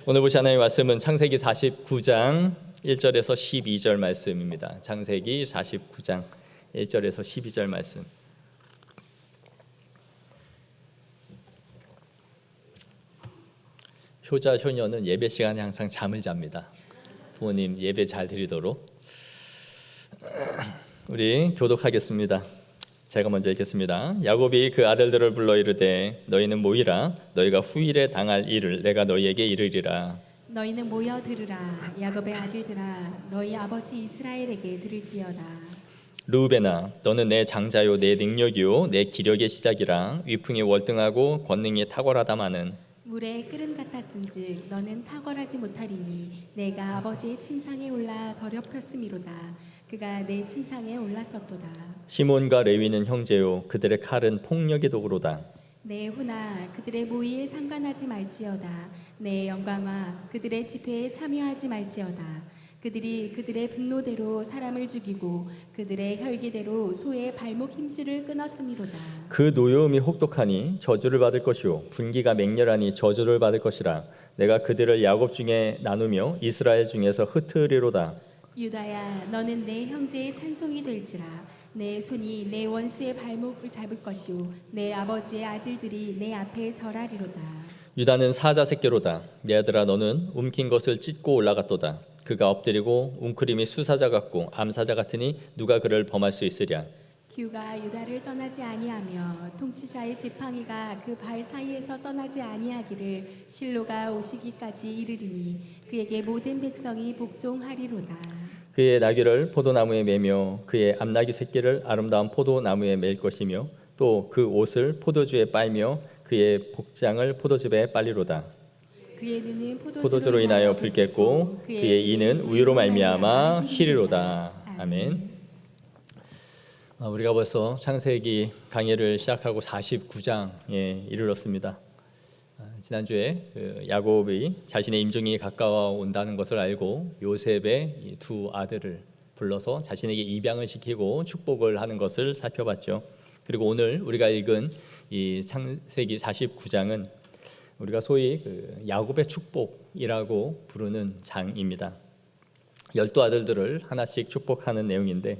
오늘 보실 하나님의 말씀은 창세기 49장 1절에서 12절 말씀입니다. 창세기 49장 1절에서 12절 말씀. 효자 효녀는 예배 시간에 항상 잠을 잡니다. 부모님 예배 잘 드리도록. 우리 교독하겠습니다. 제가 먼저 읽겠습니다. 야곱이 그 아들들을 불러 이르되 너희는 모이라. 너희가 후일에 당할 일을 내가 너희에게 이르리라. 너희는 모여 들으라. 야곱의 아들들아, 너희 아버지 이스라엘에게 들을지어다. 르우벤아, 너는 내 장자요 내 능력이요 내 기력의 시작이라. 위풍이 월등하고 권능이 탁월하다마는 물에 끓음 같았은즉 너는 탁월하지 못하리니 내가 아버지의 침상에 올라 더럽혔음이로다. 그가 내 침상에 올랐었도다. 시몬과 레위는 형제요 그들의 칼은 폭력의 도구로다. 내 후나 그들의 모의에 상관하지 말지어다. 내 영광아 그들의 집회에 참여하지 말지어다. 그들이 그들의 분노대로 사람을 죽이고 그들의 혈기대로 소의 발목 힘줄을 끊었음이로다. 그 노여움이 혹독하니 저주를 받을 것이요 분기가 맹렬하니 저주를 받을 것이라. 내가 그들을 야곱 중에 나누며 이스라엘 중에서 흩으리로다. 유다야, 너는 내 형제의 찬송이 될지라. 내 손이 내 원수의 발목을 잡을 것이요 내 아버지의 아들들이 내 앞에 절하리로다. 유다는 사자 새끼로다. 내 아들아 너는 움킨 것을 찢고 올라갔도다. 그가 엎드리고 웅크림이 수사자 같고 암사자 같으니 누가 그를 범할 수 있으랴. 규가 유다를 떠나지 아니하며 통치자의 지팡이가 그 발 사이에서 떠나지 아니하기를 실로가 오시기까지 이르리니 그에게 모든 백성이 복종하리로다. 그의 나귀를 포도나무에 매며 그의 암나귀 새끼를 아름다운 포도나무에 맬 것이며 또 그 옷을 포도주에 빨며 그의 복장을 포도즙에 빨리로다. 그의 눈은 포도주로 인하여 붉겠고 그의 이는 우유로 말미암아 희리로다. 아멘. 우리가 벌써 창세기 강의를 시작하고 49장에 이르렀습니다. 지난주에 야곱이 자신의 임종이 가까워 온다는 것을 알고 요셉의 두 아들을 불러서 자신에게 입양을 시키고 축복을 하는 것을 살펴봤죠. 그리고 오늘 우리가 읽은 이 창세기 49장은 우리가 소위 야곱의 축복이라고 부르는 장입니다. 12아들들을 하나씩 축복하는 내용인데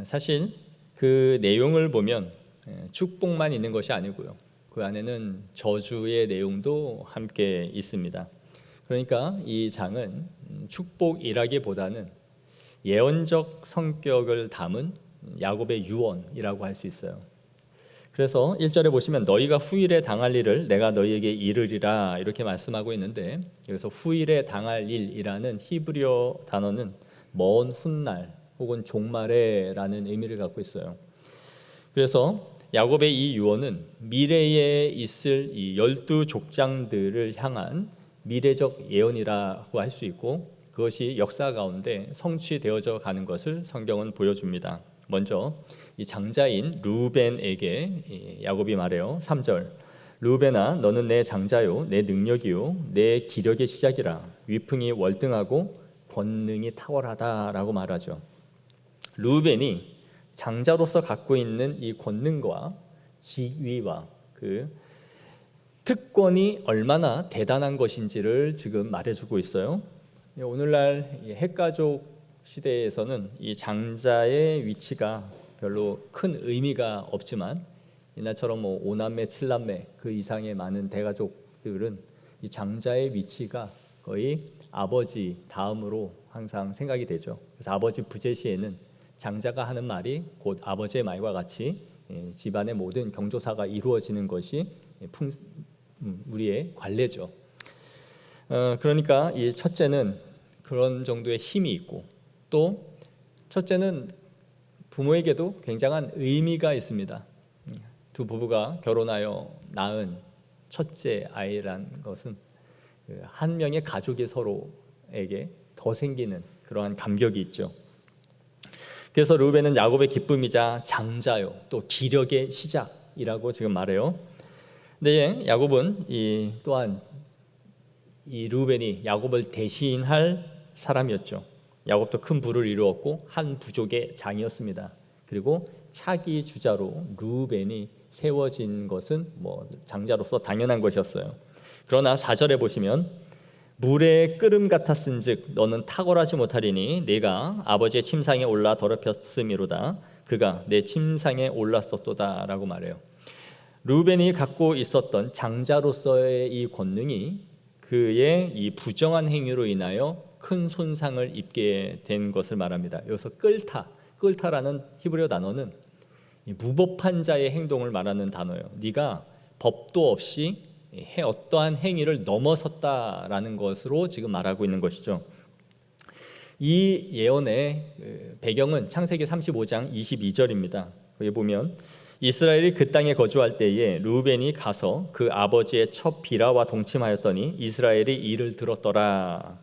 사실 그 내용을 보면 축복만 있는 것이 아니고요. 그 안에는 저주의 내용도 함께 있습니다. 그러니까 이 장은 축복이라기보다는 예언적 성격을 담은 야곱의 유언이라고 할 수 있어요. 그래서 1절에 보시면 너희가 후일에 당할 일을 내가 너희에게 이르리라 이렇게 말씀하고 있는데 여기서 후일에 당할 일이라는 히브리어 단어는 먼 훗날 혹은 종말에라는 의미를 갖고 있어요. 그래서 야곱의 이 유언은 미래에 있을 이 12족장들을 향한 미래적 예언이라고 할 수 있고 그것이 역사 가운데 성취되어져 가는 것을 성경은 보여줍니다. 먼저 이 장자인 르우벤에게 야곱이 말해요. 3절 르우벤아 너는 내 장자요 내 능력이요 내 기력의 시작이라. 위풍이 월등하고 권능이 탁월하다라고 말하죠. 르우벤이 장자로서 갖고 있는 이 권능과 지위와 그 특권이 얼마나 대단한 것인지를 지금 말해주고 있어요. 오늘날 핵가족 시대에서는 이 장자의 위치가 별로 큰 의미가 없지만 옛날처럼 뭐 5남매, 7남매 그 이상의 많은 대가족들은 이 장자의 위치가 거의 아버지 다음으로 항상 생각이 되죠. 그래서 아버지 부재 시에는 장자가 하는 말이 곧 아버지의 말과 같이 집안의 모든 경조사가 이루어지는 것이 우리의 관례죠. 그러니까 이 첫째는 그런 정도의 힘이 있고 또 첫째는 부모에게도 굉장한 의미가 있습니다. 두 부부가 결혼하여 낳은 첫째 아이란 것은 한 명의 가족이 서로에게 더 생기는 그러한 감격이 있죠. 그래서 르우벤은 야곱의 기쁨이자 장자요 또 기력의 시작이라고 지금 말해요. 근데 야곱은 또한 이 르우벤이 야곱을 대신할 사람이었죠. 야곱도 큰 부를 이루었고 한 부족의 장이었습니다. 그리고 차기 주자로 르우벤이 세워진 것은 뭐 장자로서 당연한 것이었어요. 그러나 4절에 보시면 물의 끓음 같았은즉 너는 탁월하지 못하리니 네가 아버지의 침상에 올라 더럽혔음이로다. 그가 내 침상에 올랐었도다라고 말해요. 르우벤이 갖고 있었던 장자로서의 이 권능이 그의 이 부정한 행위로 인하여 큰 손상을 입게 된 것을 말합니다. 여기서 끌타라는 히브리어 단어는 무법한 자의 행동을 말하는 단어예요. 네가 법도 없이 어떠한 행위를 넘어섰다라는 것으로 지금 말하고 있는 것이죠. 이 예언의 배경은 창세기 35장 22절입니다. 거기 보면 이스라엘이 그 땅에 거주할 때에 르우벤이 가서 그 아버지의 첫 비라와 동침하였더니 이스라엘이 이를 들었더라.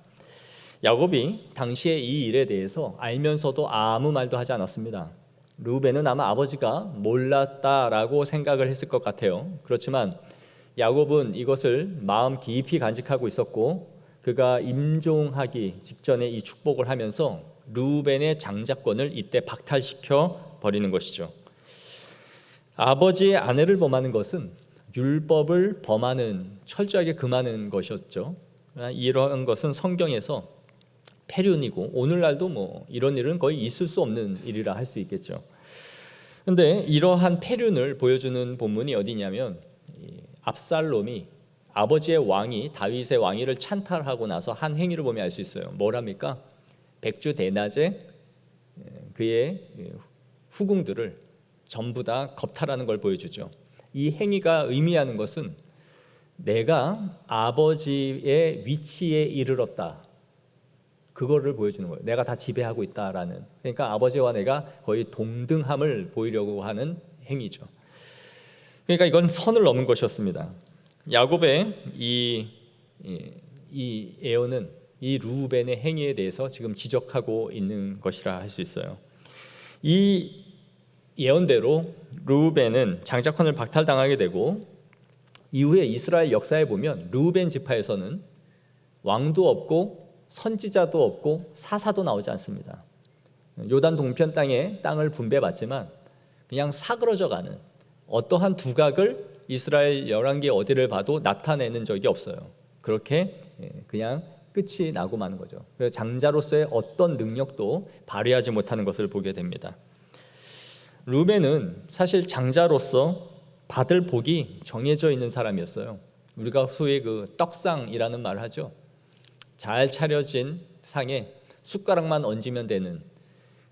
야곱이 당시에 이 일에 대해서 알면서도 아무 말도 하지 않았습니다. 르우벤은 아마 아버지가 몰랐다라고 생각을 했을 것 같아요. 그렇지만 야곱은 이것을 마음 깊이 간직하고 있었고 그가 임종하기 직전에 이 축복을 하면서 르우벤의 장자권을 이때 박탈시켜 버리는 것이죠. 아버지의 아내를 범하는 것은 율법을 범하는, 철저하게 금하는 것이었죠. 이러한 것은 성경에서 폐륜이고 오늘날도 이런 일은 거의 있을 수 없는 일이라 할 수 있겠죠. 그런데 이러한 폐륜을 보여주는 본문이 어디냐면 압살롬이 아버지의 왕이 다윗의 왕위를 찬탈하고 나서 한 행위를 보면 알 수 있어요. 뭐랍니까? 백주 대낮에 그의 후궁들을 전부 다 겁탈하는 걸 보여주죠. 이 행위가 의미하는 것은 내가 아버지의 위치에 이르렀다, 그거를 보여주는 거예요. 내가 다 지배하고 있다라는. 그러니까 아버지와 내가 거의 동등함을 보이려고 하는 행위죠. 그러니까 이건 선을 넘은 것이었습니다. 야곱의 이 예언은 이 르우벤의 행위에 대해서 지금 지적하고 있는 것이라 할 수 있어요. 이 예언대로 르우벤은 장자권을 박탈당하게 되고 이후에 이스라엘 역사에 보면 르우벤 지파에서는 왕도 없고 선지자도 없고 사사도 나오지 않습니다. 요단 동편 땅을 분배받지만 그냥 사그러져가는 어떠한 두각을 이스라엘 열왕기 어디를 봐도 나타내는 적이 없어요. 그렇게 그냥 끝이 나고 마는 거죠. 그래서 장자로서의 어떤 능력도 발휘하지 못하는 것을 보게 됩니다. 르우벤은 사실 장자로서 받을 복이 정해져 있는 사람이었어요. 우리가 소위 그 떡상이라는 말을 하죠. 잘 차려진 상에 숟가락만 얹으면 되는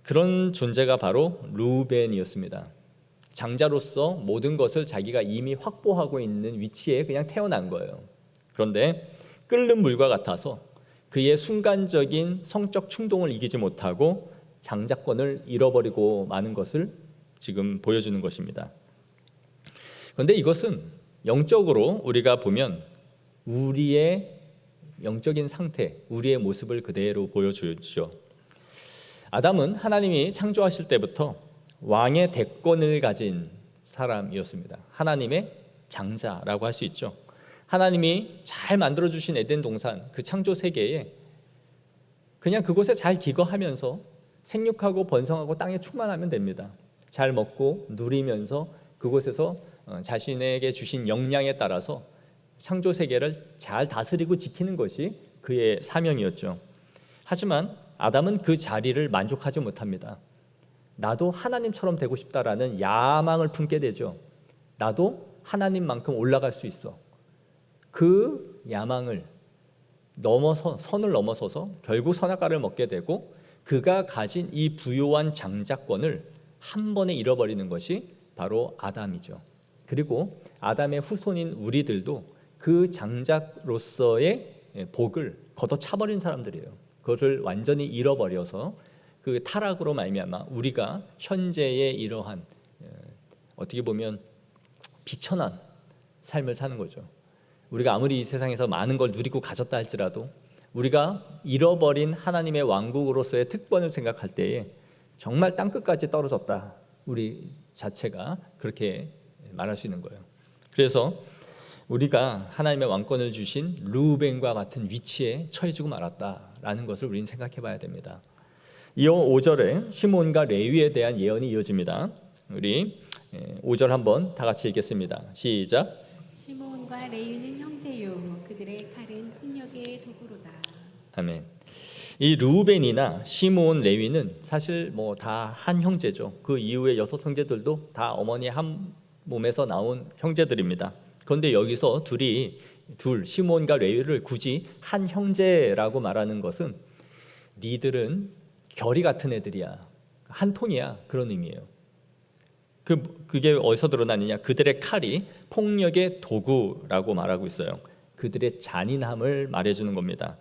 그런 존재가 바로 르우벤이었습니다. 장자로서 모든 것을 자기가 이미 확보하고 있는 위치에 그냥 태어난 거예요. 그런데 끓는 물과 같아서 그의 순간적인 성적 충동을 이기지 못하고 장자권을 잃어버리고 마는 것을 지금 보여주는 것입니다. 그런데 이것은 영적으로 우리가 보면 우리의 영적인 상태, 우리의 모습을 그대로 보여주죠. 아담은 하나님이 창조하실 때부터 왕의 대권을 가진 사람이었습니다. 하나님의 장자라고 할 수 있죠. 하나님이 잘 만들어주신 에덴 동산, 그 창조 세계에 그냥 그곳에 잘 기거하면서 생육하고 번성하고 땅에 충만하면 됩니다. 잘 먹고 누리면서 그곳에서 자신에게 주신 역량에 따라서 창조 세계를 잘 다스리고 지키는 것이 그의 사명이었죠. 하지만 아담은 그 자리를 만족하지 못합니다. 나도 하나님처럼 되고 싶다라는 야망을 품게 되죠. 나도 하나님만큼 올라갈 수 있어. 그 야망을 선을 넘어서서 결국 선악과를 먹게 되고 그가 가진 이 부요한 장자권을 한 번에 잃어버리는 것이 바로 아담이죠. 그리고 아담의 후손인 우리들도 그 장자로서의 복을 걷어차버린 사람들이에요. 그것을 완전히 잃어버려서 그 타락으로 말미암아 우리가 현재의 이러한 어떻게 보면 비천한 삶을 사는 거죠. 우리가 아무리 이 세상에서 많은 걸 누리고 가졌다 할지라도 우리가 잃어버린 하나님의 왕국으로서의 특권을 생각할 때에 정말 땅끝까지 떨어졌다. 우리 자체가 그렇게 말할 수 있는 거예요. 그래서 우리가 하나님의 왕권을 주신 르우벤과 같은 위치에 처해지고 말았다라는 것을 우리는 생각해 봐야 됩니다. 이어 5절에 시몬과 레위에 대한 예언이 이어집니다. 우리 5절 한번 다 같이 읽겠습니다. 시작. 시므온과 레위는 형제요 그들의 칼은 폭력의 도구로다. 아멘. 이 르우벤이나 시므온, 레위는 사실 뭐 다 한 형제죠. 그 이후에 6 형제들도 다 어머니 한 몸에서 나온 형제들입니다. 그런데 여기서 시므온과 레위를 굳이 한 형제라고 말하는 것은 니들은 결이 같은 애들이야, 한 통이야, 그런 의미예요. 그게 어디서 드러나느냐? 그들의 칼이 폭력의 도구라고 말하고 있어요. 그들의 잔인함을 말해주는 겁니다.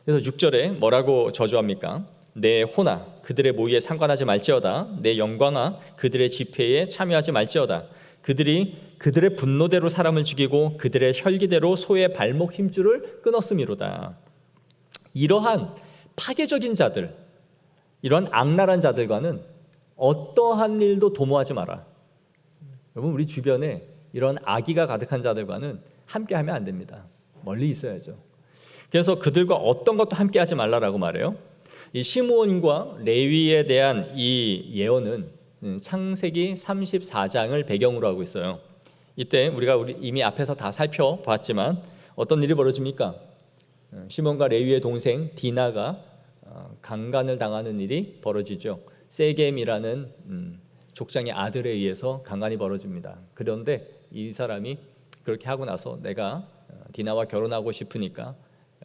그래서 6절에 뭐라고 저주합니까? 내 호나 그들의 모의에 상관하지 말지어다. 내 영광아 그들의 집회에 참여하지 말지어다. 그들이 그들의 분노대로 사람을 죽이고 그들의 혈기대로 소의 발목 힘줄을 끊었음이로다. 이러한 파괴적인 자들, 이런 악랄한 자들과는 어떠한 일도 도모하지 마라. 여러분, 우리 주변에 이런 악의가 가득한 자들과는 함께하면 안 됩니다. 멀리 있어야죠. 그래서 그들과 어떤 것도 함께하지 말라라고 말해요. 이 시므온과 레위에 대한 이 예언은 창세기 34장을 배경으로 하고 있어요. 이때 우리가 이미 앞에서 다 살펴봤지만 어떤 일이 벌어집니까? 시몬과 레위의 동생 디나가 강간을 당하는 일이 벌어지죠. 세겜이라는 족장의 아들에 의해서 강간이 벌어집니다. 그런데 이 사람이 그렇게 하고 나서 내가 디나와 결혼하고 싶으니까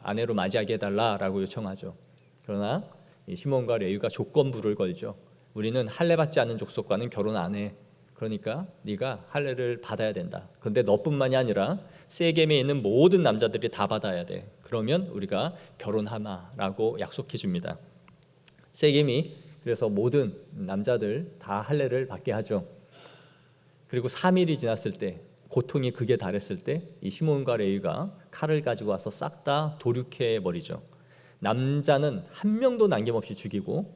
아내로 맞이하게 해달라라고 요청하죠. 그러나 시몬과 레위가 조건부를 걸죠. 우리는 할례 받지 않은 족속과는 결혼 안 해. 그러니까 네가 할례를 받아야 된다. 그런데 너뿐만이 아니라 세겜에 있는 모든 남자들이 다 받아야 돼. 그러면 우리가 결혼하마라고 약속해 줍니다. 세겜이 그래서 모든 남자들 다 할례를 받게 하죠. 그리고 3일이 지났을 때, 고통이 극에 달했을 때 이 시몬과 레위가 칼을 가지고 와서 싹 다 도륙해 버리죠. 남자는 한 명도 남김없이 죽이고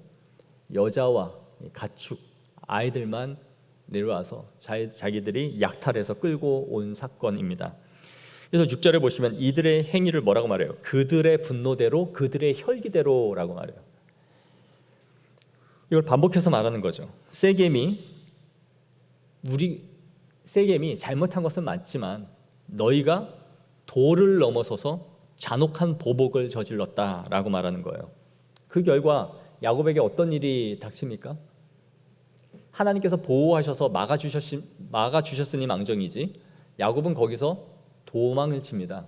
여자와 가축, 아이들만 내려와서 자기들이 약탈해서 끌고 온 사건입니다. 그래서 6절에 보시면 이들의 행위를 뭐라고 말해요? 그들의 분노대로 그들의 혈기대로라고 말해요. 이걸 반복해서 말하는 거죠. 세겜이 잘못한 것은 맞지만 너희가 도를 넘어서서 잔혹한 보복을 저질렀다라고 말하는 거예요. 그 결과 야곱에게 어떤 일이 닥칩니까? 하나님께서 보호하셔서 막아주셨으니 망정이지, 야곱은 거기서 도망을 칩니다.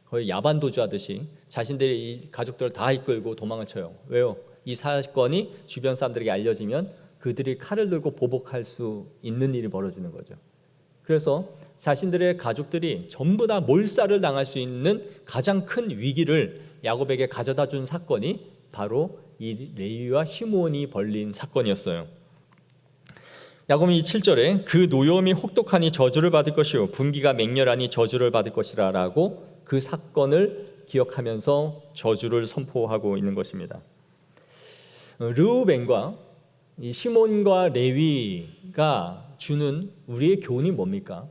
거의 야반도주하듯이 자신들의 이 가족들을 다 이끌고 도망을 쳐요. 왜요? 이 사건이 주변 사람들에게 알려지면 그들이 칼을 들고 보복할 수 있는 일이 벌어지는 거죠. 그래서 자신들의 가족들이 전부 다 몰살을 당할 수 있는 가장 큰 위기를 야곱에게 가져다 준 사건이 바로 이 레위와 시므온이 벌린 사건이었어요. 야곱이 7절에 그 노여움이 혹독하니 저주를 받을 것이요 분기가 맹렬하니 저주를 받을 것이라 라고 그 사건을 기억하면서 저주를 선포하고 있는 것입니다. 르우벤과 이 시몬과 레위가 주는 우리의 교훈이 뭡니까?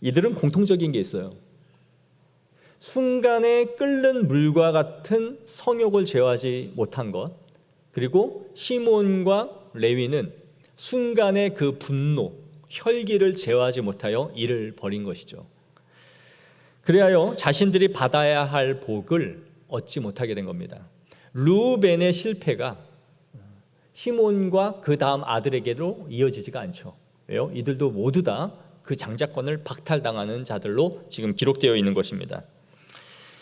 이들은 공통적인 게 있어요. 순간에 끓는 물과 같은 성욕을 제어하지 못한 것, 그리고 시몬과 레위는 순간의 그 분노, 혈기를 제어하지 못하여 일을 벌인 것이죠. 그리하여 자신들이 받아야 할 복을 얻지 못하게 된 겁니다. 르우벤의 실패가 시몬과 그 다음 아들에게도 이어지지가 않죠. 왜요? 이들도 모두 다 그 장자권을 박탈당하는 자들로 지금 기록되어 있는 것입니다.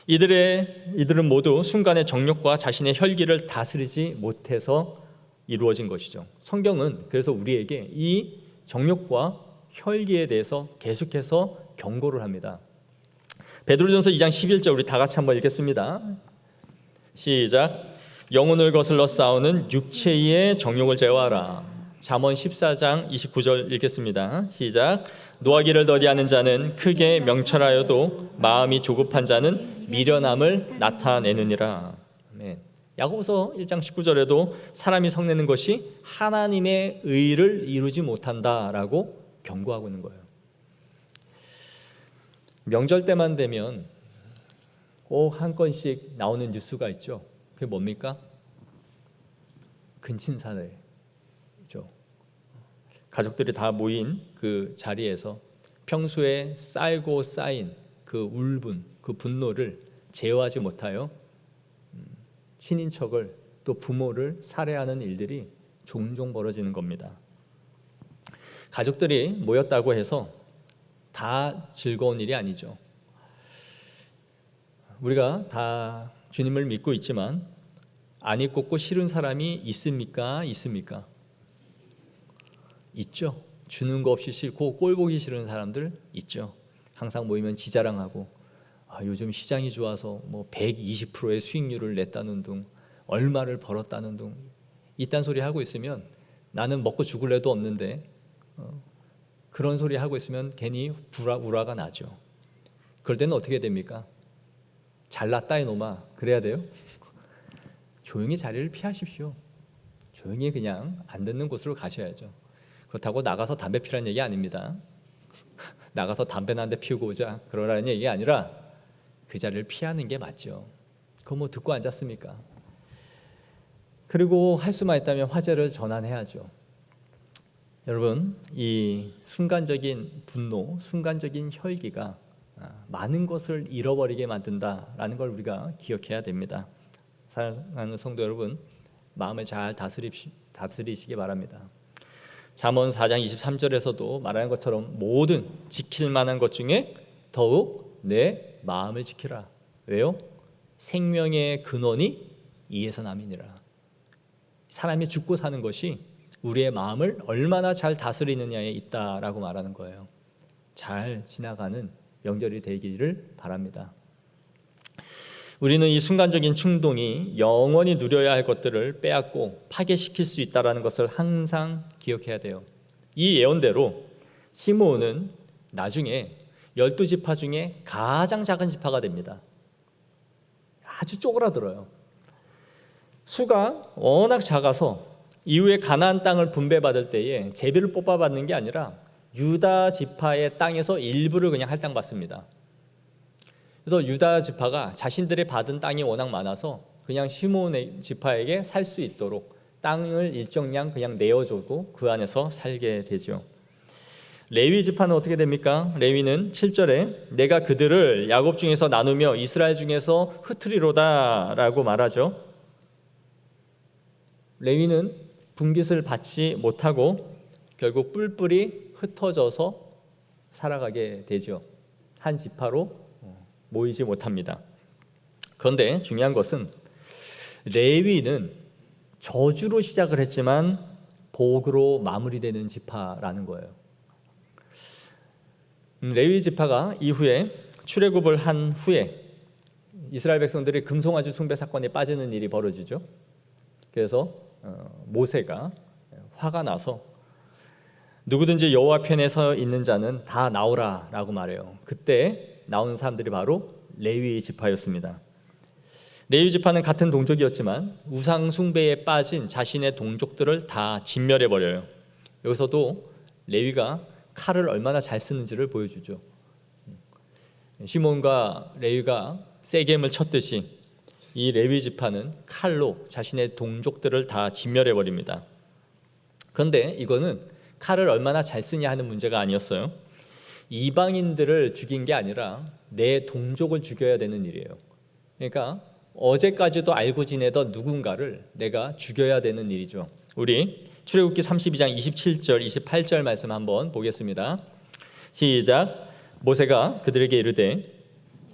이들은 모두 순간의 정욕과 자신의 혈기를 다스리지 못해서 이루어진 것이죠. 성경은 그래서 우리에게 이 정욕과 혈기에 대해서 계속해서 경고를 합니다. 베드로전서 2장 11절 우리 다 같이 한번 읽겠습니다. 시작. 영혼을 거슬러 싸우는 육체의 정욕을 제어하라. 잠언 14장 29절 읽겠습니다. 시작. 노하기를 더디하는 자는 크게 명철하여도 마음이 조급한 자는 미련함을 나타내느니라. 아멘. 야고보서 1장 19절에도 사람이 성내는 것이 하나님의 의를 이루지 못한다라고 경고하고 있는 거예요. 명절 때만 되면 꼭 한 건씩 나오는 뉴스가 있죠. 그게 뭡니까? 근친사례죠. 가족들이 다 모인 그 자리에서 평소에 쌓이고 쌓인 그 울분, 그 분노를 제어하지 못하여 친인척을 또 부모를 살해하는 일들이 종종 벌어지는 겁니다. 가족들이 모였다고 해서 다 즐거운 일이 아니죠. 우리가 다 주님을 믿고 있지만 안이 꼽고 싫은 사람이 있습니까? 있습니까? 있죠. 주는 거 없이 싫고 꼴 보기 싫은 사람들 있죠. 항상 모이면 지자랑하고 요즘 시장이 좋아서 뭐 120%의 수익률을 냈다는 둥, 얼마를 벌었다는 둥, 이딴 소리 하고 있으면 나는 먹고 죽을 애도 없는데 그런 소리 하고 있으면 괜히 우라가 나죠. 그럴 때는 어떻게 됩니까? 잘났다 이놈아 그래야 돼요? 조용히 자리를 피하십시오. 조용히 그냥 안 듣는 곳으로 가셔야죠. 그렇다고 나가서 담배 피라는 얘기 아닙니다. 나가서 담배나 한 대 피우고 오자 그러라는 얘기가 아니라 그 자리를 피하는 게 맞죠. 그거 뭐 듣고 앉았습니까? 그리고 할 수만 있다면 화제를 전환해야죠. 여러분, 이 순간적인 분노, 순간적인 혈기가 많은 것을 잃어버리게 만든다라는 걸 우리가 기억해야 됩니다. 사랑하는 성도 여러분, 마음을 잘 다스리시기 바랍니다. 잠언 4장 23절에서도 말하는 것처럼 모든 지킬 만한 것 중에 더욱 내 마음을 지키라. 왜요? 생명의 근원이 이에서 남이니라. 사람이 죽고 사는 것이 우리의 마음을 얼마나 잘 다스리느냐에 있다라고 말하는 거예요. 잘 지나가는 명절이 되기를 바랍니다. 우리는 이 순간적인 충동이 영원히 누려야 할 것들을 빼앗고 파괴시킬 수 있다는 것을 항상 기억해야 돼요. 이 예언대로 시므온은 나중에 12지파 중에 가장 작은 지파가 됩니다. 아주 쪼그라들어요. 수가 워낙 작아서 이후에 가나안 땅을 분배받을 때에 제비를 뽑아받는 게 아니라 유다 지파의 땅에서 일부를 그냥 할당받습니다. 그래서 유다 지파가 자신들이 받은 땅이 워낙 많아서 그냥 시므온의 지파에게 살 수 있도록 땅을 일정량 그냥 내어주고 그 안에서 살게 되죠. 레위 지파는 어떻게 됩니까? 레위는 7절에 내가 그들을 야곱 중에서 나누며 이스라엘 중에서 흩으리로다 라고 말하죠. 레위는 분깃을 받지 못하고 결국 뿔뿔이 흩어져서 살아가게 되죠. 한 지파로 모이지 못합니다. 그런데 중요한 것은 레위는 저주로 시작을 했지만 복으로 마무리되는 지파라는 거예요. 레위 지파가 이후에 출애굽을 한 후에 이스라엘 백성들이 금송아지 숭배 사건에 빠지는 일이 벌어지죠. 그래서 모세가 화가 나서 누구든지 여호와 편에 서 있는 자는 다 나오라라고 말해요. 그때 나온 사람들이 바로 레위 지파였습니다. 레위 지파는 같은 동족이었지만 우상 숭배에 빠진 자신의 동족들을 다 진멸해 버려요. 여기서도 레위가 칼을 얼마나 잘 쓰는지를 보여주죠. 시몬과 레위가 세겜을 쳤듯이 이 레위 지파는 칼로 자신의 동족들을 다 진멸해 버립니다. 그런데 이거는 칼을 얼마나 잘 쓰냐 하는 문제가 아니었어요. 이방인들을 죽인 게 아니라 내 동족을 죽여야 되는 일이에요. 그러니까 어제까지도 알고 지내던 누군가를 내가 죽여야 되는 일이죠. 우리 출애굽기 32장 27절 28절 말씀 한번 보겠습니다. 시작. 모세가 그들에게 이르되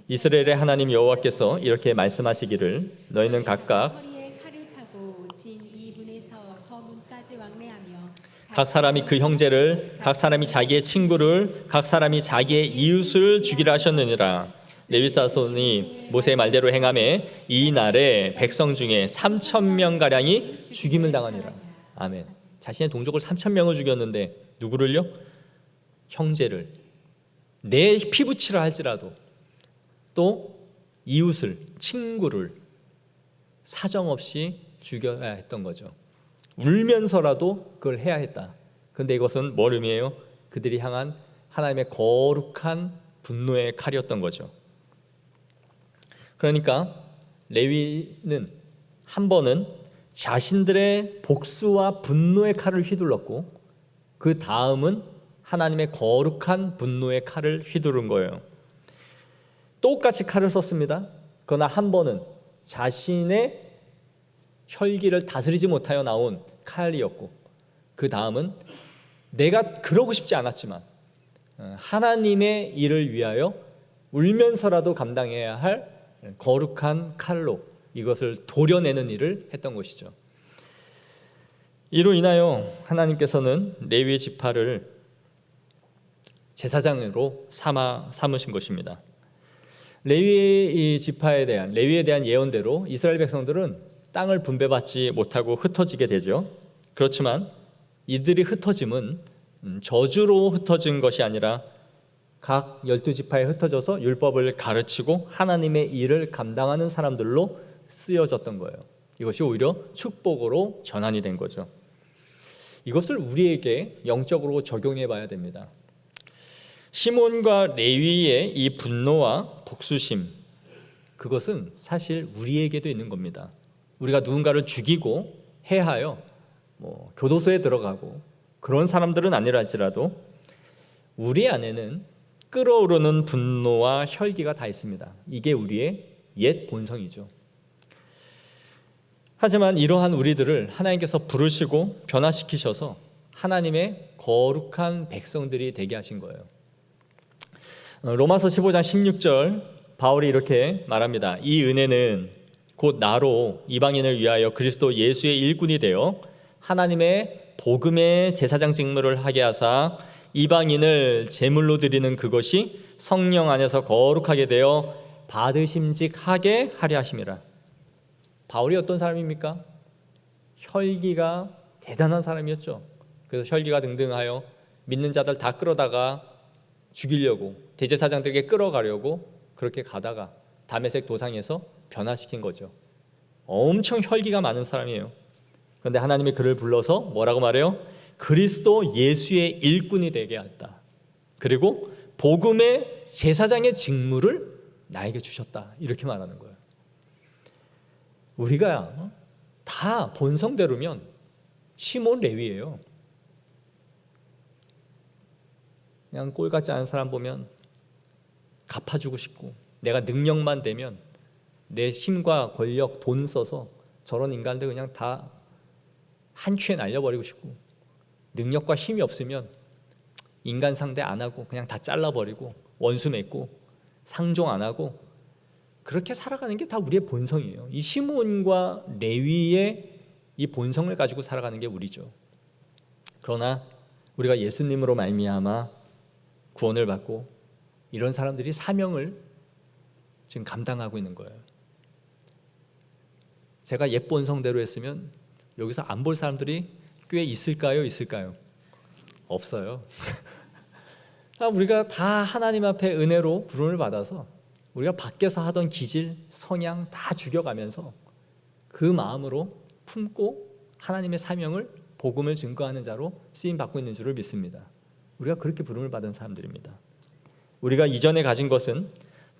이스라엘의 하나님 여호와께서 이렇게 말씀하시기를 너희는 각각 허리에 칼을 차고 진 2분에서 저 문까지 왕래하며 각 사람이 그 형제를 각 사람이 자기의 친구를 각 사람이 자기의 이웃을 죽이라 하셨느니라. 레위 자손이 모세의 말대로 행하매 이 날에 백성 중에 3,000명 가량이 죽임을 당하니라. 아멘. 자신의 동족을 3,000명을 죽였는데 누구를요? 형제를, 내 피부치라 할지라도 또 이웃을, 친구를 사정없이 죽여야 했던 거죠. 울면서라도 그걸 해야 했다. 그런데 이것은 뭘 의미해요? 그들이 향한 하나님의 거룩한 분노의 칼이었던 거죠. 그러니까 레위는 한 번은 자신들의 복수와 분노의 칼을 휘둘렀고 그 다음은 하나님의 거룩한 분노의 칼을 휘두른 거예요. 똑같이 칼을 썼습니다. 그러나 한 번은 자신의 혈기를 다스리지 못하여 나온 칼이었고, 그 다음은 내가 그러고 싶지 않았지만 하나님의 일을 위하여 울면서라도 감당해야 할 거룩한 칼로 이것을 도려내는 일을 했던 것이죠. 이로 인하여 하나님께서는 레위 지파를 제사장으로 삼으신 것입니다. 레위의 지파에 대한, 레위에 대한 예언대로 이스라엘 백성들은 땅을 분배받지 못하고 흩어지게 되죠. 그렇지만 이들이 흩어짐은 저주로 흩어진 것이 아니라 각 12지파에 흩어져서 율법을 가르치고 하나님의 일을 감당하는 사람들로 쓰여졌던 거예요. 이것이 오히려 축복으로 전환이 된 거죠. 이것을 우리에게 영적으로 적용해 봐야 됩니다. 시몬과 레위의 이 분노와 복수심, 그것은 사실 우리에게도 있는 겁니다. 우리가 누군가를 죽이고 해하여 교도소에 들어가고 그런 사람들은 아니라 할지라도 우리 안에는 끓어오르는 분노와 혈기가 다 있습니다. 이게 우리의 옛 본성이죠. 하지만 이러한 우리들을 하나님께서 부르시고 변화시키셔서 하나님의 거룩한 백성들이 되게 하신 거예요. 로마서 15장 16절 바울이 이렇게 말합니다. 이 은혜는 곧 나로 이방인을 위하여 그리스도 예수의 일꾼이 되어 하나님의 복음의 제사장 직무를 하게 하사 이방인을 제물로 드리는 그것이 성령 안에서 거룩하게 되어 받으심직하게 하려 하심이라. 바울이 어떤 사람입니까? 혈기가 대단한 사람이었죠. 그래서 혈기가 등등하여 믿는 자들 다 끌어다가 죽이려고, 대제사장들에게 끌어가려고 그렇게 가다가 다메섹 도상에서 변화시킨 거죠. 엄청 혈기가 많은 사람이에요. 그런데 하나님이 그를 불러서 뭐라고 말해요? 그리스도 예수의 일꾼이 되게 했다. 그리고 복음의 제사장의 직무를 나에게 주셨다. 이렇게 말하는 거예요. 우리가 다 본성대로면 시몬 레위예요. 그냥 꼴 같지 않은 사람 보면 갚아주고 싶고, 내가 능력만 되면 내 힘과 권력, 돈 써서 저런 인간들 그냥 다 한 큐에 날려버리고 싶고, 능력과 힘이 없으면 인간 상대 안 하고 그냥 다 잘라버리고 원수 맺고 상종 안 하고 그렇게 살아가는 게 다 우리의 본성이에요. 이 시몬과 레위의 이 본성을 가지고 살아가는 게 우리죠. 그러나 우리가 예수님으로 말미암아 구원을 받고 이런 사람들이 사명을 지금 감당하고 있는 거예요. 제가 옛 본성대로 했으면 여기서 안 볼 사람들이 꽤 있을까요? 없어요. 우리가 다 하나님 앞에 은혜로 부름을 받아서 우리가 밖에서 하던 기질, 성향 다 죽여가면서 그 마음으로 품고 하나님의 사명을, 복음을 증거하는 자로 쓰임 받고 있는 줄을 믿습니다. 우리가 그렇게 부름을 받은 사람들입니다. 우리가 이전에 가진 것은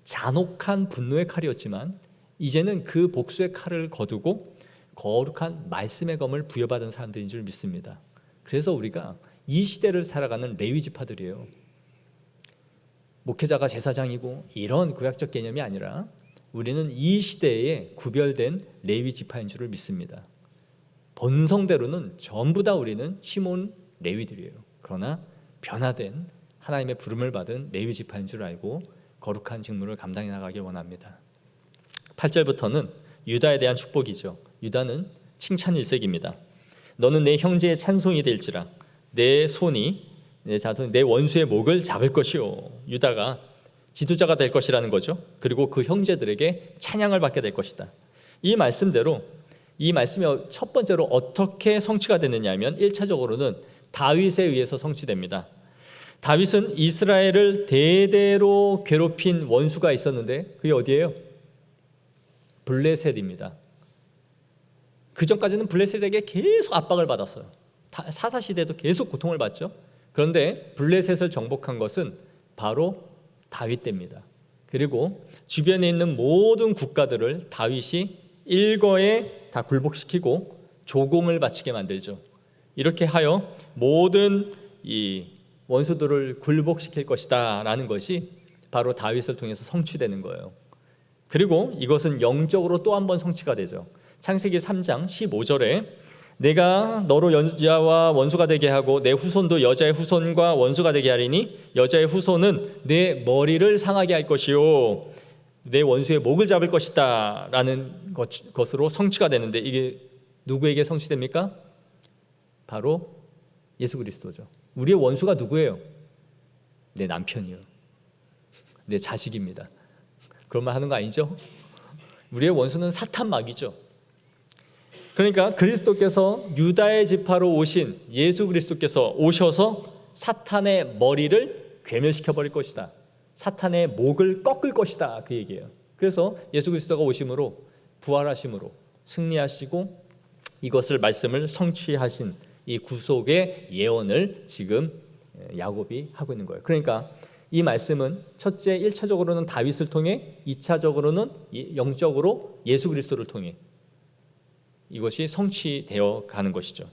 잔혹한 분노의 칼이었지만 이제는 그 복수의 칼을 거두고 거룩한 말씀의 검을 부여받은 사람들인 줄 믿습니다. 그래서 우리가 이 시대를 살아가는 레위 지파들이에요. 목회자가 제사장이고 이런 구약적 개념이 아니라 우리는 이 시대에 구별된 레위 지파인 줄을 믿습니다. 본성대로는 전부 다 우리는 시몬 레위들이에요. 그러나 변화된 하나님의 부름을 받은 레위 지파인 줄 알고 거룩한 직무를 감당해 나가길 원합니다. 8절부터는 유다에 대한 축복이죠. 유다는 칭찬 일색입니다. 너는 내 형제의 찬송이 될지라 내 손이 내 원수의 목을 잡을 것이요. 유다가 지도자가 될 것이라는 거죠. 그리고 그 형제들에게 찬양을 받게 될 것이다. 이 말씀대로, 이 말씀이 첫 번째로 어떻게 성취가 됐느냐 하면 1차적으로는 다윗에 의해서 성취됩니다. 다윗은 이스라엘을 대대로 괴롭힌 원수가 있었는데 그게 어디예요? 블레셋입니다. 그 전까지는 블레셋에게 계속 압박을 받았어요. 사사시대도 계속 고통을 받죠. 그런데 블레셋을 정복한 것은 바로 다윗 때입니다. 그리고 주변에 있는 모든 국가들을 다윗이 일거에 다 굴복시키고 조공을 바치게 만들죠. 이렇게 하여 모든 이 원수들을 굴복시킬 것이다 라는 것이 바로 다윗을 통해서 성취되는 거예요. 그리고 이것은 영적으로 또 한 번 성취가 되죠. 창세기 3장 15절에 내가 너로 여자와 원수가 되게 하고 내 후손도 여자의 후손과 원수가 되게 하리니 여자의 후손은 내 머리를 상하게 할 것이요 내 원수의 목을 잡을 것이다 라는 것으로 성취가 되는데, 이게 누구에게 성취됩니까? 바로 예수 그리스도죠. 우리의 원수가 누구예요? 내 남편이요, 내 자식입니다. 그런 말 하는 거 아니죠? 우리의 원수는 사탄 마귀죠. 그러니까 그리스도께서 유다의 지파로 오신 예수 그리스도께서 오셔서 사탄의 머리를 괴멸시켜 버릴 것이다, 사탄의 목을 꺾을 것이다, 그 얘기예요. 그래서 예수 그리스도가 오심으로, 부활하심으로 승리하시고 이것을 말씀을 성취하신 이 구속의 예언을 지금 야곱이 하고 있는 거예요. 그러니까 이 말씀은 첫째 1차적으로는 다윗을 통해, 2차적으로는 영적으로 예수 그리스도를 통해 이것이 성취되어 가는 것이죠.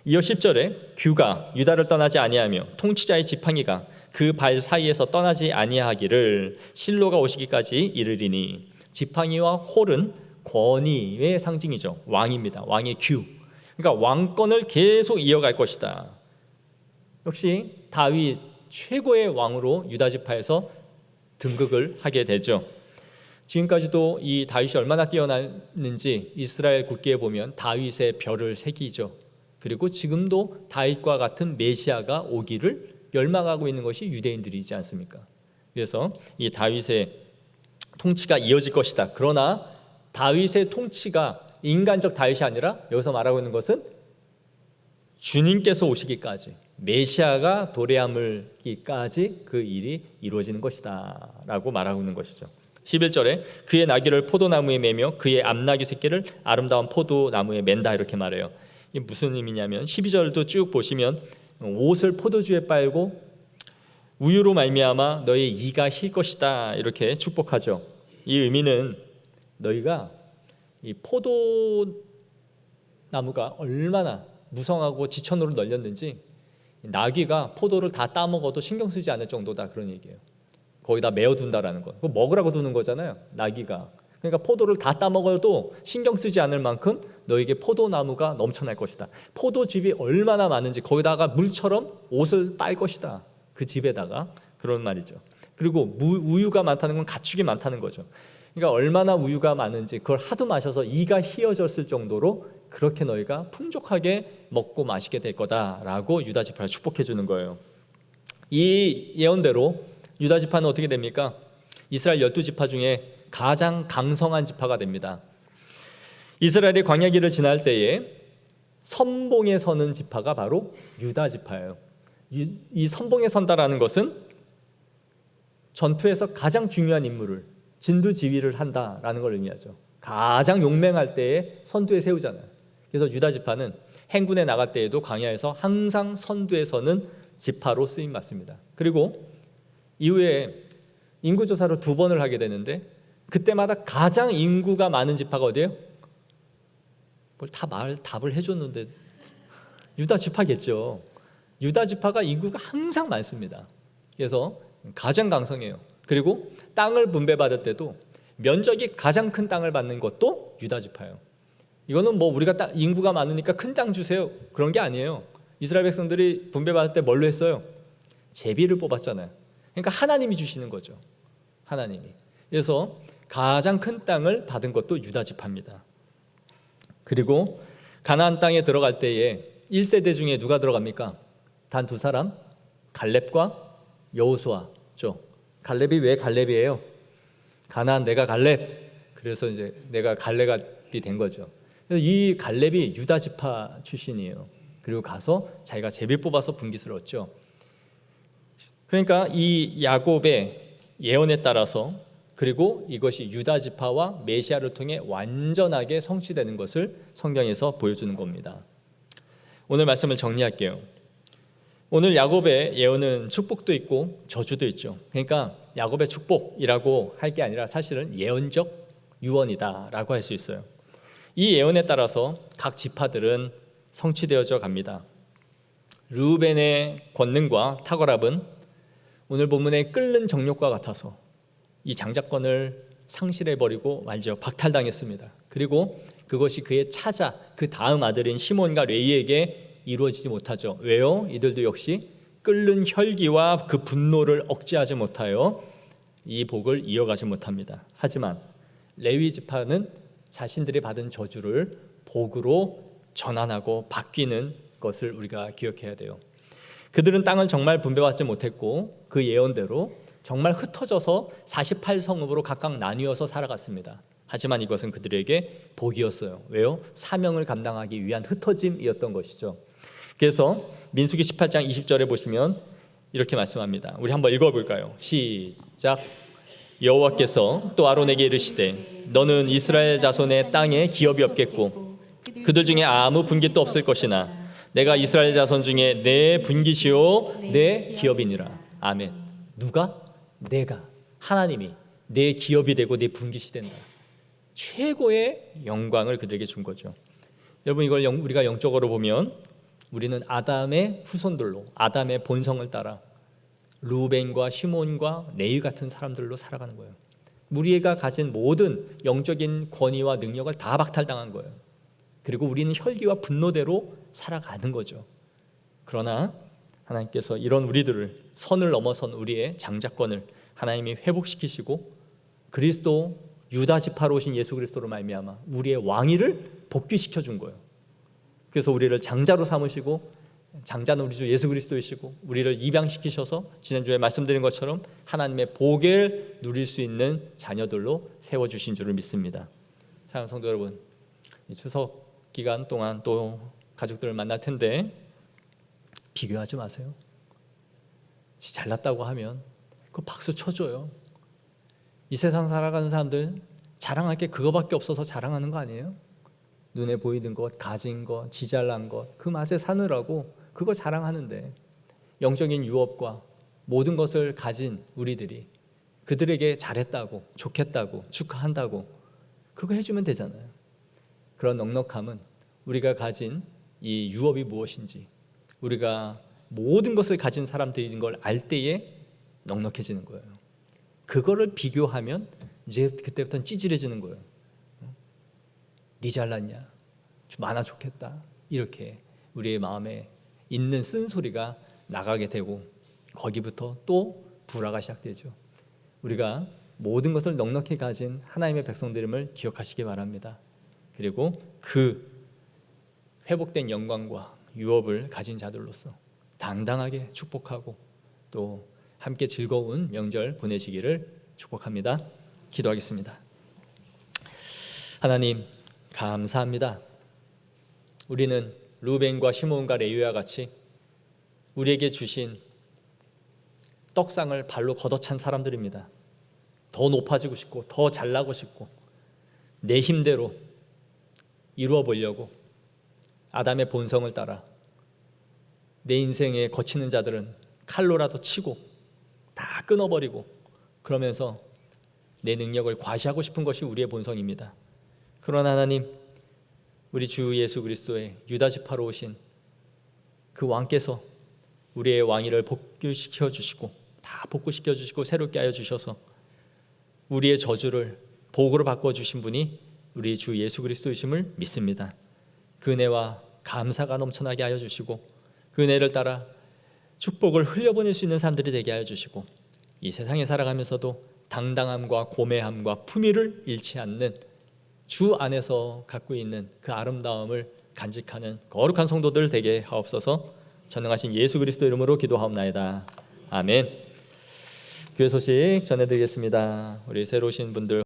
이어 10절에 규가 유다를 떠나지 아니하며 통치자의 지팡이가 그 발 사이에서 떠나지 아니하기를 실로가 오시기까지 이르리니, 지팡이와 홀은 권위의 상징이죠. 왕입니다. 왕의 규. 그러니까 왕권을 계속 이어갈 것이다. 역시 다윗 최고의 왕으로 유다 지파에서 등극을 하게 되죠. 지금까지도 이 다윗이 얼마나 뛰어났는지 이스라엘 국기에 보면 다윗의 별을 새기죠. 그리고 지금도 다윗과 같은 메시아가 오기를 열망하고 있는 것이 유대인들이지 않습니까? 그래서 이 다윗의 통치가 이어질 것이다. 그러나 다윗의 통치가 인간적 다윗이 아니라 여기서 말하고 있는 것은 주님께서 오시기까지, 메시아가 도래함을기까지 그 일이 이루어지는 것이다 라고 말하고 있는 것이죠. 11절에 그의 나귀를 포도나무에 매며 그의 암나귀 새끼를 아름다운 포도나무에 맨다, 이렇게 말해요. 이게 무슨 의미냐면 12절도 쭉 보시면 옷을 포도주에 빨고 우유로 말미암아 너의 이가 힐 것이다, 이렇게 축복하죠. 이 의미는 너희가 이 포도나무가 얼마나 무성하고 지천으로 널렸는지 나귀가 포도를 다 따먹어도 신경 쓰지 않을 정도다, 그런 얘기예요. 거기다 메어둔다라는 거, 그거 먹으라고 두는 거잖아요, 나귀가. 그러니까 포도를 다 따먹어도 신경 쓰지 않을 만큼 너에게 포도나무가 넘쳐날 것이다. 포도즙이 얼마나 많은지 거기다가 물처럼 옷을 빨 것이다, 그 집에다가. 그런 말이죠. 그리고 우유가 많다는 건 가축이 많다는 거죠. 그러니까 얼마나 우유가 많은지 그걸 하도 마셔서 이가 휘어졌을 정도로 그렇게 너희가 풍족하게 먹고 마시게 될 거다라고 유다 지파를 축복해 주는 거예요. 이 예언대로 유다 지파는 어떻게 됩니까? 이스라엘 12지파 중에 가장 강성한 지파가 됩니다. 이스라엘이 광야길을 지날 때에 선봉에 서는 지파가 바로 유다 지파예요. 이 선봉에 선다라는 것은 전투에서 가장 중요한 임무를, 진두지휘를 한다라는 걸 의미하죠. 가장 용맹할 때에 선두에 세우잖아요. 그래서 유다 지파는 행군에 나갈 때에도 광야에서 항상 선두에 서는 지파로 쓰임 받습니다. 그리고 이후에 인구조사를 2번을 하게 되는데 그때마다 가장 인구가 많은 지파가 어디예요? 뭘 다 답을 해줬는데 유다 지파겠죠. 유다 지파가 인구가 항상 많습니다. 그래서 가장 강성해요. 그리고 땅을 분배받을 때도 면적이 가장 큰 땅을 받는 것도 유다 지파예요. 이거는 뭐 우리가 인구가 많으니까 큰 땅 주세요, 그런 게 아니에요. 이스라엘 백성들이 분배받을 때 뭘로 했어요? 제비를 뽑았잖아요. 그러니까 하나님이 주시는 거죠, 하나님이. 그래서 가장 큰 땅을 받은 것도 유다 지파입니다. 그리고 가나안 땅에 들어갈 때에 1세대 중에 누가 들어갑니까? 단 2사람, 갈렙과 여호수아죠. 갈렙이 왜 갈렙이에요? 가나안 내가 갈렙, 그래서 이제 내가 갈렙이 된 거죠. 그래서 이 갈렙이 유다 지파 출신이에요. 그리고 가서 자기가 제비 뽑아서 분깃을 얻죠. 그러니까 이 야곱의 예언에 따라서, 그리고 이것이 유다 지파와 메시아를 통해 완전하게 성취되는 것을 성경에서 보여주는 겁니다. 오늘 말씀을 정리할게요. 오늘 야곱의 예언은 축복도 있고 저주도 있죠. 그러니까 야곱의 축복이라고 할 게 아니라 사실은 예언적 유언이다라고 할 수 있어요. 이 예언에 따라서 각 지파들은 성취되어져 갑니다. 르우벤의 권능과 탁월함은 오늘 본문의 끓는 정욕과 같아서 이 장자권을 상실해버리고 말죠. 박탈당했습니다. 그리고 그것이 그의 차자, 그 다음 아들인 시몬과 레위에게 이루어지지 못하죠. 왜요? 이들도 역시 끓는 혈기와 그 분노를 억제하지 못하여 이 복을 이어가지 못합니다. 하지만 레위 지파는 자신들이 받은 저주를 복으로 전환하고 바뀌는 것을 우리가 기억해야 돼요. 그들은 땅을 정말 분배받지 못했고 그 예언대로 정말 흩어져서 48성읍으로 각각 나뉘어서 살아갔습니다. 하지만 이것은 그들에게 복이었어요. 왜요? 사명을 감당하기 위한 흩어짐이었던 것이죠. 그래서 민수기 18장 20절에 보시면 이렇게 말씀합니다. 우리 한번 읽어볼까요? 시작. 여호와께서 또 아론에게 이르시되 너는 이스라엘 자손의 땅에 기업이 없겠고 그들 중에 아무 분깃도 없을 것이나 내가 이스라엘 자손 중에 내 분깃이요 내 기업이니라. 아멘. 누가? 내가, 하나님이 내 기업이 되고 내 분깃이 된다. 최고의 영광을 그들에게 준 거죠. 여러분, 이걸 우리가 영적으로 보면 우리는 아담의 후손들로, 아담의 본성을 따라 루벤과 시몬과 레위 같은 사람들로 살아가는 거예요. 우리가 가진 모든 영적인 권위와 능력을 다 박탈당한 거예요. 그리고 우리는 혈기와 분노대로 살아가는 거죠. 그러나 하나님께서 이런 우리들을, 선을 넘어선 우리의 장자권을 하나님이 회복시키시고 그리스도 유다 지파로 오신 예수 그리스도로 말미암아 우리의 왕위를 복귀시켜 준 거예요. 그래서 우리를 장자로 삼으시고, 장자는 우리 주 예수 그리스도이시고 우리를 입양시키셔서 지난주에 말씀드린 것처럼 하나님의 복을 누릴 수 있는 자녀들로 세워주신 줄을 믿습니다. 사랑하는 성도 여러분, 이 추석 기간 동안 또 가족들을 만날 텐데 비교하지 마세요. 잘났다고 하면 그 박수 쳐줘요. 이 세상 살아가는 사람들 자랑할 게 그거밖에 없어서 자랑하는 거 아니에요? 눈에 보이는 것, 가진 것, 지잘난 것, 그 맛에 사느라고 그거 자랑하는데 영적인 유업과 모든 것을 가진 우리들이 그들에게 잘했다고, 좋겠다고, 축하한다고 그거 해주면 되잖아요. 그런 넉넉함은 우리가 가진 이 유업이 무엇인지, 우리가 모든 것을 가진 사람들인 걸 알 때에 넉넉해지는 거예요. 그거를 비교하면 이제 그때부터는 찌질해지는 거예요. 네 잘났냐? 좀 많아 좋겠다. 이렇게 우리의 마음에 있는 쓴소리가 나가게 되고 거기부터 또 불화가 시작되죠. 우리가 모든 것을 넉넉히 가진 하나님의 백성들임을 기억하시기 바랍니다. 그리고 그 회복된 영광과 유업을 가진 자들로서 당당하게 축복하고 또 함께 즐거운 명절 보내시기를 축복합니다. 기도하겠습니다. 하나님 감사합니다. 우리는 루벤과 시몬과 레위와 같이 우리에게 주신 떡상을 발로 걷어찬 사람들입니다. 더 높아지고 싶고 더 잘나고 싶고 내 힘대로 이루어 보려고 아담의 본성을 따라 내 인생에 거치는 자들은 칼로라도 치고 다 끊어버리고 그러면서 내 능력을 과시하고 싶은 것이 우리의 본성입니다. 그러나 하나님, 우리 주 예수 그리스도의 유다 지파로 오신 그 왕께서 우리의 왕위를 복귀시켜 주시고 다 복구시켜 주시고 새롭게 하여 주셔서 우리의 저주를 복으로 바꿔 주신 분이 우리 주 예수 그리스도이심을 믿습니다. 그 은혜와 감사가 넘쳐나게 하여 주시고 그 은혜를 따라 축복을 흘려보낼 수 있는 사람들이 되게 하여 주시고 이 세상에 살아가면서도 당당함과 고매함과 품위를 잃지 않는 주 안에서 갖고 있는 그 아름다움을 간직하는 거룩한 성도들 되게 하옵소서. 전능하신 예수 그리스도 이름으로 기도하옵나이다. 아멘. 교회 소식 전해드리겠습니다. 우리 새로 오신 분들